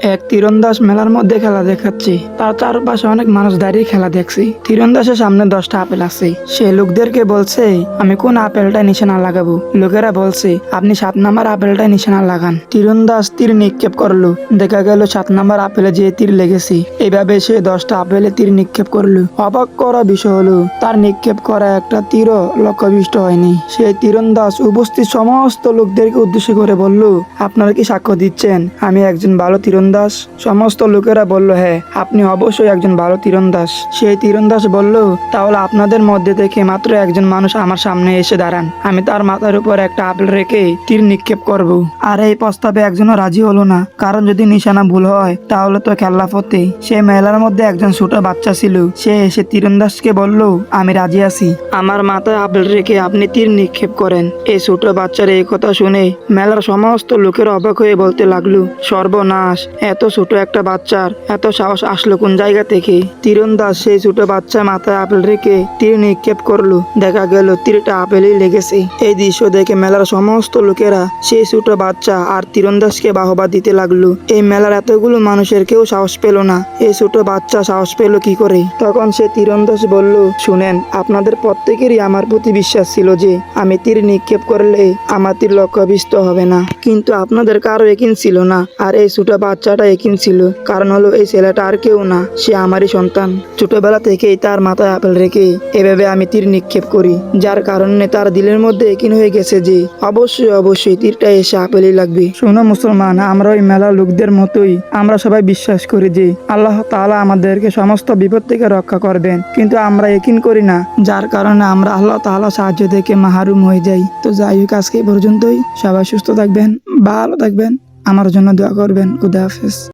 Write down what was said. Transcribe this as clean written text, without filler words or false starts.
এক তীরন্দাজ মেলার মধ্যে খেলা দেখাচ্ছে। তার চারপাশে অনেক মানুষ দাঁড়িয়ে খেলা দেখছে। তীরন্দাজের সামনে 10টা আপেল আছে। সে লোকদেরকে বলছে, আমি কোন আপেলটা নিশানা লাগাবো? লোকেরা বলছে, আপনি 7 নাম্বার আপেলটা নিশানা লাগান। তীরন্দাজ তীর নিক্ষেপ করলো। দেখা গেল 7 নাম্বার আপেলে যে তীর লেগেছে। এইভাবে সে 10টা আপেলে তীর নিক্ষেপ করলো। অবাক করা বিষয় হলো, তার নিক্ষেপ করা একটা তীরও লক্ষ্যভ্রষ্ট হয়নি। সেই তীরন্দাজ উপস্থিত সমস্ত লোকদেরকে উদ্দেশ্য করে বলল, আপনারা কি সাক্ষ্য দিচ্ছেন আমি একজন ভালো তীরন্দাজ? সমস্ত লোকেরা বলল, হ্যাঁ, আপনি অবশ্যই একজন ভালো তীরন্দাজ। সেই তীরন্দাজ বলল, তাহলে আপনাদের মধ্যে থেকে মাত্র একজন মানুষ আমার সামনে এসে দাঁড়ান, আমি তার মাথার উপর একটা আপেল রেখে তীর নিক্ষেপ করব। আর এই প্রস্তাবে একজনও রাজি হলো না, কারণ যদি নিশানা ভুল হয় তাহলে তো খেলা ফতে। সে মেলার মধ্যে একজন ছোট বাচ্চা ছিল। সে এসে তীরন্দাজকে বলল, আমি রাজি আছি, আমার মাথায় আপেল রেখে আপনি তীর নিক্ষেপ করেন। এই ছোট বাচ্চার এই কথা শুনে মেলার সমস্ত লোকের অবাক হয়ে বলতে লাগলো, সর্বনাশ, এত ছোট একটা বাচ্চার এত সাহস আসলো কোন জায়গা থেকে? তীরন্দাজ সেই ছোট বাচ্চা মাথায় আপেল রেখে তীর নিক্ষেপ করলো। দেখা গেল তীরটা আপেলেই লেগেছে। এই দৃশ্য দেখে মেলার সমস্ত লোকেরা সেই ছোট বাচ্চা আর তীরন্দাজকে বাহবা দিতে লাগলো। এই মেলার এতগুলো মানুষের কেউ সাহস পেল না, এই ছোট বাচ্চা সাহস পেল কি করে? তখন সে তীরন্দাজ বলল, শুনেন, আপনাদের প্রত্যেকেরই আমার প্রতি বিশ্বাস ছিল যে আমি তীর নিক্ষেপ করলে আমার তীর লক্ষ্যভ্রষ্ট হবে না, কিন্তু আপনাদের কারো একিন ছিল না। আর এই ছোট বাচ্চাটা একিন ছিল, কারণ হলো এই ছেলেটা আর কেউ না, সে আমারই সন্তান। ছোটবেলা থেকেই তার মাথায় আপেল রেখে এভাবে আমি তীর নিক্ষেপ করি, যার কারণে তার দিলের মধ্যে একিন হয়ে গেছে যে অবশ্যই অবশ্যই তীরটা এসে আপেলই লাগবে। শোনো মুসলমান, আমরা ওই মেলার লোকদের মতোই আমরা সবাই বিশ্বাস করি যে আল্লাহ তাআলা আমাদেরকে সমস্ত বিপদ থেকে রক্ষা করবেন, কিন্তু আমরা একিন করি না, যার কারণে আমরা আল্লাহ তাআলা সাহায্য থেকে মাহরুম হয়ে যাই। তো যাই হোক, আজকে এই পর্যন্তই। সবাই সুস্থ থাকবেন, ভালো থাকবেন, আমার জন্য দোয়া করবেন। খুদা হাফেজ।